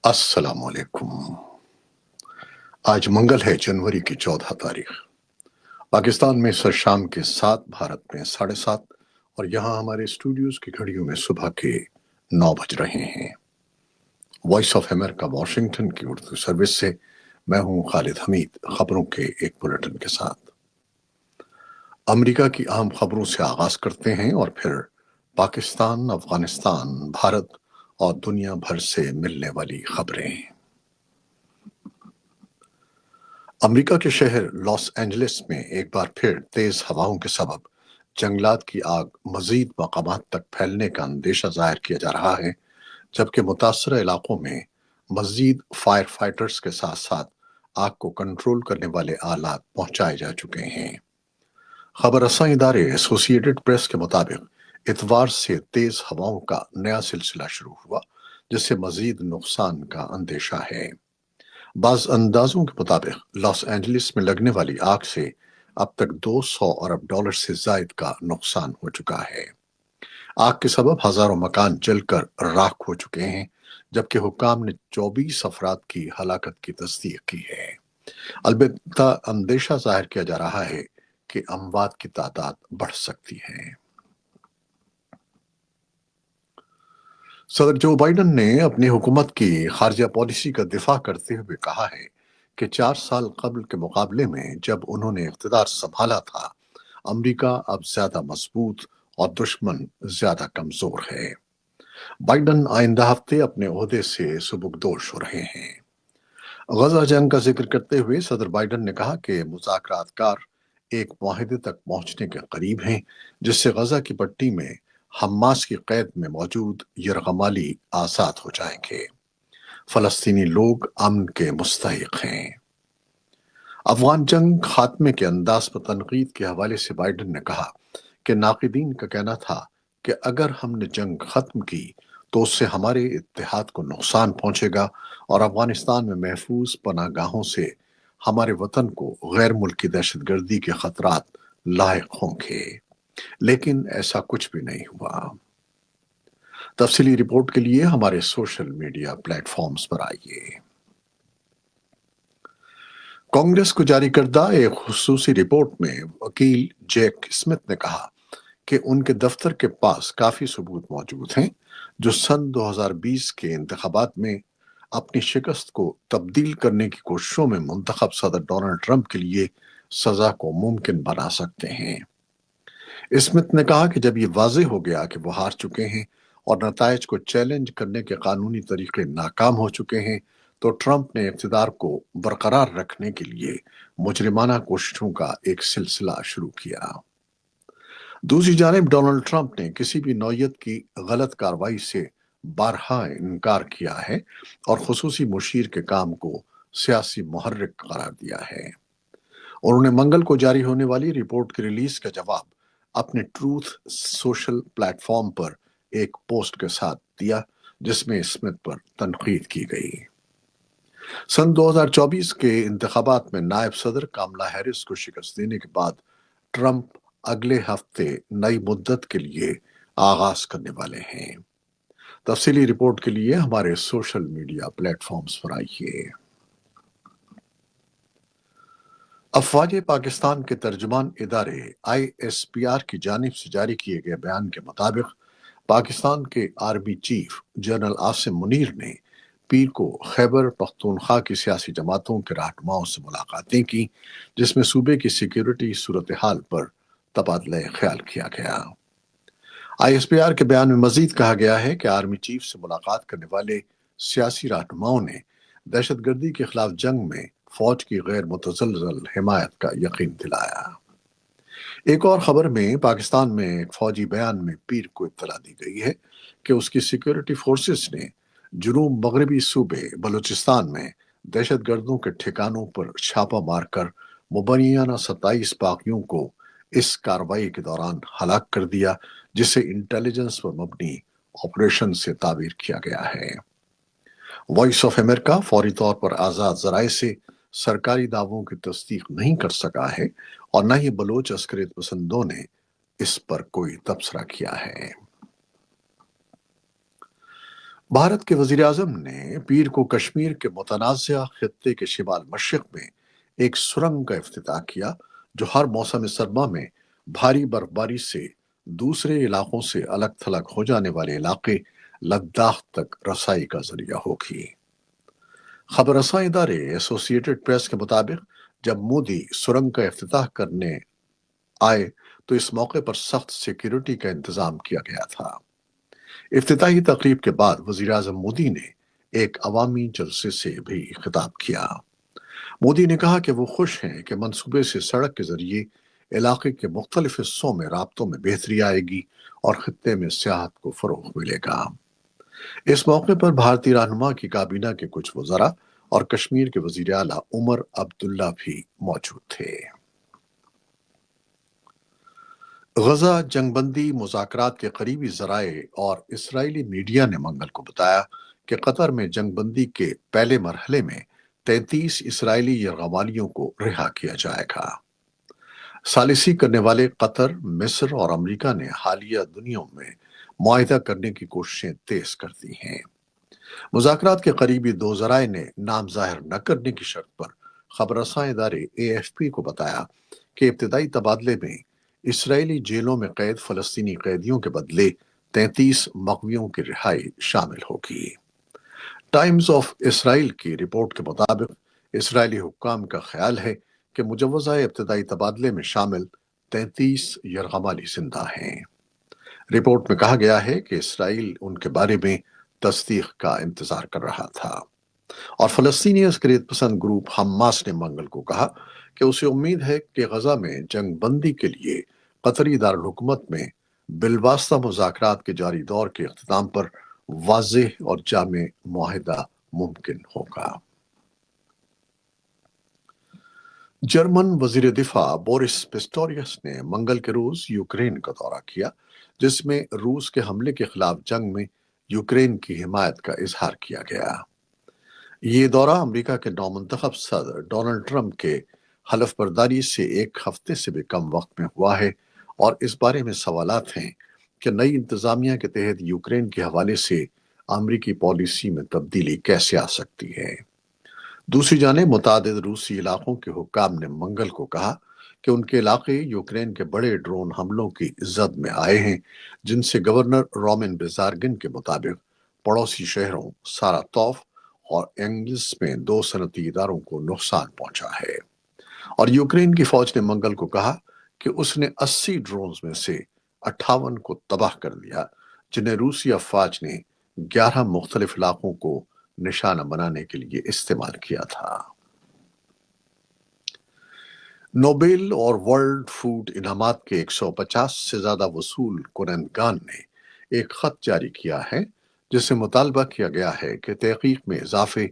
السلام علیکم۔ آج منگل ہے، جنوری کی 14 تاریخ۔ پاکستان میں سر شام کے 7، بھارت میں 7:30، اور یہاں ہمارے اسٹوڈیوز کی گھڑیوں میں صبح کے 9 بج رہے ہیں۔ وائس آف امریکہ واشنگٹن کی اردو سروس سے میں ہوں خالد حمید، خبروں کے ایک بلیٹن کے ساتھ۔ امریکہ کی اہم خبروں سے آغاز کرتے ہیں اور پھر پاکستان، افغانستان، بھارت اور دنیا بھر سے ملنے والی خبریں۔ امریکہ کے شہر لاس اینجلس میں ایک بار پھر تیز ہواؤں کے سبب جنگلات کی آگ مزید مقامات تک پھیلنے کا اندیشہ ظاہر کیا جا رہا ہے، جبکہ متاثرہ علاقوں میں مزید فائر فائٹرز کے ساتھ ساتھ آگ کو کنٹرول کرنے والے آلات پہنچائے جا چکے ہیں۔ خبر رساں ادارے ایسوسی ایٹڈ پریس کے مطابق اتوار سے تیز ہواؤں کا نیا سلسلہ شروع ہوا، جس سے مزید نقصان کا اندیشہ ہے۔ بعض اندازوں کے مطابق لاس اینجلس میں لگنے والی آگ سے اب تک $200 ارب سے زائد کا نقصان ہو چکا ہے۔ آگ کے سبب ہزاروں مکان جل کر راکھ ہو چکے ہیں، جبکہ حکام نے 24 افراد کی ہلاکت کی تصدیق کی ہے۔ البتہ اندیشہ ظاہر کیا جا رہا ہے کہ اموات کی تعداد بڑھ سکتی ہے۔ صدر جو بائیڈن نے اپنی حکومت کی خارجہ پالیسی کا دفاع کرتے ہوئے کہا ہے کہ 4 سال قبل کے مقابلے میں جب انہوں نے اقتدار سنبھالا تھا، امریکہ اب زیادہ مضبوط اور دشمن زیادہ کمزور ہے۔ بائیڈن آئندہ ہفتے اپنے عہدے سے سبکدوش ہو رہے ہیں۔ غزہ جنگ کا ذکر کرتے ہوئے صدر بائیڈن نے کہا کہ مذاکرات کار ایک معاہدے تک پہنچنے کے قریب ہیں، جس سے غزہ کی پٹی میں حماس کی قید میں موجود یرغمالی آزاد ہو جائیں گے۔ فلسطینی لوگ امن کے مستحق ہیں۔ افغان جنگ خاتمے کے انداز پر تنقید کے حوالے سے بائیڈن نے کہا کہ ناقدین کا کہنا تھا کہ اگر ہم نے جنگ ختم کی تو اس سے ہمارے اتحاد کو نقصان پہنچے گا اور افغانستان میں محفوظ پناہ گاہوں سے ہمارے وطن کو غیر ملکی دہشت گردی کے خطرات لاحق ہوں گے، لیکن ایسا کچھ بھی نہیں ہوا۔ تفصیلی رپورٹ کے لیے ہمارے سوشل میڈیا پلیٹ فارمز پر آئیے۔ کانگریس کو جاری کردہ ایک خصوصی رپورٹ میں وکیل جیک اسمتھ نے کہا کہ ان کے دفتر کے پاس کافی ثبوت موجود ہیں جو سن 2020 کے انتخابات میں اپنی شکست کو تبدیل کرنے کی کوششوں میں منتخب صدر ڈونلڈ ٹرمپ کے لیے سزا کو ممکن بنا سکتے ہیں۔ اسمتھ نے کہا کہ جب یہ واضح ہو گیا کہ وہ ہار چکے ہیں اور نتائج کو چیلنج کرنے کے قانونی طریقے ناکام ہو چکے ہیں، تو ٹرمپ نے اقتدار کو برقرار رکھنے کے لیے مجرمانہ کوششوں کا ایک سلسلہ شروع کیا۔ دوسری جانب ڈونلڈ ٹرمپ نے کسی بھی نوعیت کی غلط کارروائی سے بارہا انکار کیا ہے اور خصوصی مشیر کے کام کو سیاسی محرک قرار دیا ہے۔ انہوں نے منگل کو جاری ہونے والی رپورٹ کی ریلیز کا جواب اپنے ٹروتھ سوشل پلیٹ فارم پر ایک پوسٹ کے ساتھ دیا، جس میں اسمتھ پر تنقید کی گئی۔ سن 2024 کے انتخابات میں نائب صدر کاملا ہیرس کو شکست دینے کے بعد ٹرمپ اگلے ہفتے نئی مدت کے لیے آغاز کرنے والے ہیں۔ تفصیلی رپورٹ کے لیے ہمارے سوشل میڈیا پلیٹ فارمز پر آئیے۔ افواج پاکستان کے ترجمان ادارے ISPR کی جانب سے جاری کیے گئے بیان کے مطابق پاکستان کے army chief general Asim Munir نے پیر کو خیبر پختونخوا کی سیاسی جماعتوں کے رہنماؤں سے ملاقاتیں کی، جس میں صوبے کی سیکیورٹی صورتحال پر تبادلہ خیال کیا گیا۔ ISPR کے بیان میں مزید کہا گیا ہے کہ آرمی چیف سے ملاقات کرنے والے سیاسی رہنماؤں نے دہشت گردی کے خلاف جنگ میں فوج کی غیر متزلزل حمایت کا یقین دلایا۔ ایک اور خبر میں پاکستان میں ایک فوجی بیان میں پیر کو اطلاع دی گئی ہے کہ اس کی سیکیورٹی فورسز نے جنوب مغربی صوبے بلوچستان میں دہشت گردوں کے ٹھکانوں پر چھاپہ مار کر مبینہ 27 باغیوں کو اس کارروائی کے دوران ہلاک کر دیا، جسے انٹیلیجنس پر مبنی آپریشن سے تعبیر کیا گیا ہے۔ وائس آف امریکہ فوری طور پر آزاد ذرائع سے سرکاری دعووں کی تصدیق نہیں کر سکا ہے اور نہ ہی بلوچ عسکریت پسندوں نے اس پر کوئی تبصرہ کیا ہے۔ بھارت کے وزیر اعظم نے پیر کو کشمیر کے متنازع خطے کے شمال مشرق میں ایک سرنگ کا افتتاح کیا جو ہر موسم سرما میں بھاری برفباری سے دوسرے علاقوں سے الگ تھلگ ہو جانے والے علاقے لداخ تک رسائی کا ذریعہ ہوگی۔ خبر رساں ادارے ایسوسی ایٹڈ پریس کے مطابق جب مودی سرنگ کا افتتاح کرنے آئے تو اس موقع پر سخت سیکیورٹی کا انتظام کیا گیا تھا۔ افتتاحی تقریب کے بعد وزیر اعظم مودی نے ایک عوامی جلسے سے بھی خطاب کیا۔ مودی نے کہا کہ وہ خوش ہیں کہ منصوبے سے سڑک کے ذریعے علاقے کے مختلف حصوں میں رابطوں میں بہتری آئے گی اور خطے میں سیاحت کو فروغ ملے گا۔ اس موقع پر بھارتی رہنما کی کابینہ کے کچھ وزراء اور کشمیر کے وزیر اعلیٰ عمر عبداللہ بھی موجود تھے۔ غزہ جنگ بندی مذاکرات کے قریبی ذرائع اور اسرائیلی میڈیا نے منگل کو بتایا کہ قطر میں جنگ بندی کے پہلے مرحلے میں 33 اسرائیلی یرغمالیوں کو رہا کیا جائے گا۔ ثالثی کرنے والے قطر، مصر اور امریکہ نے حالیہ دنوں میں معاہدہ کرنے کی کوششیں تیز کر دی ہیں۔ مذاکرات کے قریبی دو ذرائع نے نام ظاہر نہ کرنے کی شرط پر خبر رساں ادارے AFP کو بتایا کہ ابتدائی تبادلے میں اسرائیلی جیلوں میں قید فلسطینی قیدیوں کے بدلے 33 مغویوں کی رہائی شامل ہوگی۔ ٹائمز آف اسرائیل کی رپورٹ کے مطابق اسرائیلی حکام کا خیال ہے کہ مجوزہ ابتدائی تبادلے میں شامل 33 یرغمالی زندہ ہیں۔ رپورٹ میں کہا گیا ہے کہ اسرائیل ان کے بارے میں تصدیق کا انتظار کر رہا تھا، اور فلسطینی عسکریت پسند گروپ حماس نے منگل کو کہا کہ اسے امید ہے کہ غزہ میں جنگ بندی کے لیے قطری دارالحکومت میں بالواسطہ مذاکرات کے جاری دور کے اختتام پر واضح اور جامع معاہدہ ممکن ہوگا۔ جرمن وزیر دفاع بورس پسٹوریس نے منگل کے روز یوکرین کا دورہ کیا، جس میں روس کے حملے کے خلاف جنگ میں یوکرین کی حمایت کا اظہار کیا گیا۔ یہ دورہ امریکہ کے نومنتخب صدر ڈونلڈ ٹرمپ کے حلف برداری سے ایک ہفتے سے بھی کم وقت میں ہوا ہے، اور اس بارے میں سوالات ہیں کہ نئی انتظامیہ کے تحت یوکرین کے حوالے سے امریکی پالیسی میں تبدیلی کیسے آ سکتی ہے۔ دوسری جانب متعدد روسی علاقوں کے حکام نے منگل کو کہا کہ ان کے علاقے یوکرین کے بڑے ڈرون حملوں کی زد میں آئے ہیں، جن سے گورنر رومن بیزارگن کے مطابق پڑوسی شہروں ساراتوف اور اینگلس میں 2 صنعتی اداروں کو نقصان پہنچا ہے، اور یوکرین کی فوج نے منگل کو کہا کہ اس نے 80 ڈرونز میں سے 58 کو تباہ کر دیا، جنہیں روسی افواج نے 11 مختلف علاقوں کو نشانہ بنانے کے لیے استعمال کیا تھا۔ نوبل اور ورلڈ فوڈ انعامات کے 150 سے زیادہ وصول کنندگان نے ایک خط جاری کیا ہے جس سے مطالبہ کیا گیا ہے کہ تحقیق میں اضافے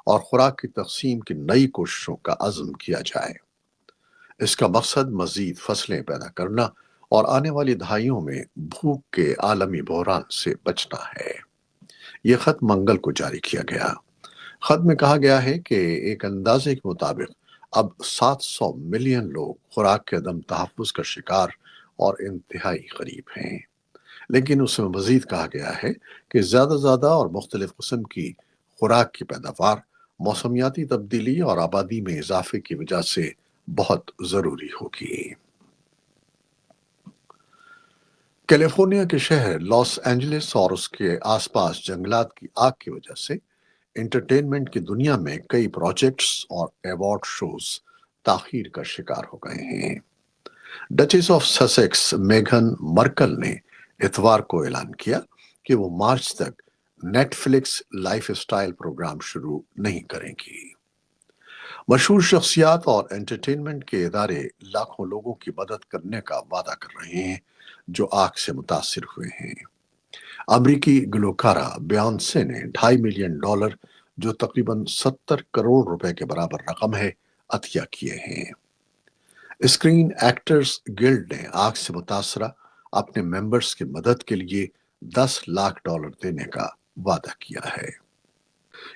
اور خوراک کی تقسیم کی نئی کوششوں کا عزم کیا جائے۔ اس کا مقصد مزید فصلیں پیدا کرنا اور آنے والی دہائیوں میں بھوک کے عالمی بحران سے بچنا ہے۔ یہ خط منگل کو جاری کیا گیا۔ خط میں کہا گیا ہے کہ ایک اندازے کے مطابق اب 700 ملین لوگ خوراک کے عدم تحفظ کا شکار اور انتہائی قریب ہیں، لیکن اس میں مزید کہا گیا ہے کہ زیادہ اور مختلف قسم کی خوراک کی پیداوار موسمیاتی تبدیلی اور آبادی میں اضافے کی وجہ سے بہت ضروری ہوگی۔ کیلیفورنیا کے شہر لاس اینجلس اور اس کے آس پاس جنگلات کی آگ کی وجہ سے انٹرٹینمنٹ کی دنیا میں کئی پروجیکٹس اور ایوارڈ شوز تاخیر کا شکار ہو گئے ہیں۔ ڈچس آف سسیکس میگھن مرکل نے اتوار کو اعلان کیا کہ وہ مارچ تک Netflix lifestyle programme شروع نہیں کریں گی۔ مشہور شخصیات اور انٹرٹینمنٹ کے ادارے لاکھوں لوگوں کی مدد کرنے کا وعدہ کر رہے ہیں جو آگ سے متاثر ہوئے ہیں۔ امریکی گلوکارہ بیانسے نے $2.5 ملین جو تقریباً 70 کروڑ روپے کے برابر رقم ہے عطیہ کیے ہیں۔ اسکرین ایکٹرز گلڈ نے آگ سے متاثرہ اپنے ممبرز کی مدد کے لیے $10 لاکھ دینے کا وعدہ کیا ہے۔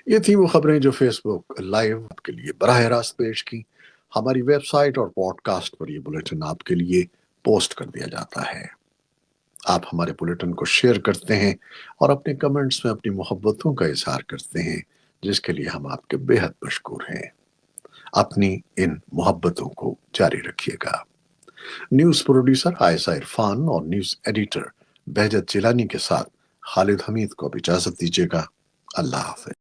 یہ تھی وہ خبریں جو فیس بک لائیو کے لیے براہ راست پیش کی۔ ہماری ویب سائٹ اور پوڈ کاسٹ پر یہ بلیٹن آپ کے لیے پوسٹ کر دیا جاتا ہے۔ آپ ہمارے بلیٹن کو شیئر کرتے ہیں اور اپنے کمنٹس میں اپنی محبتوں کا اظہار کرتے ہیں، جس کے لیے ہم آپ کے بے حد مشکور ہیں۔ اپنی ان محبتوں کو جاری رکھیے گا۔ نیوز پروڈیوسر عائشہ عرفان اور نیوز ایڈیٹر بہجت جیلانی کے ساتھ خالد حمید کو اب اجازت دیجیے گا۔ اللہ حافظ۔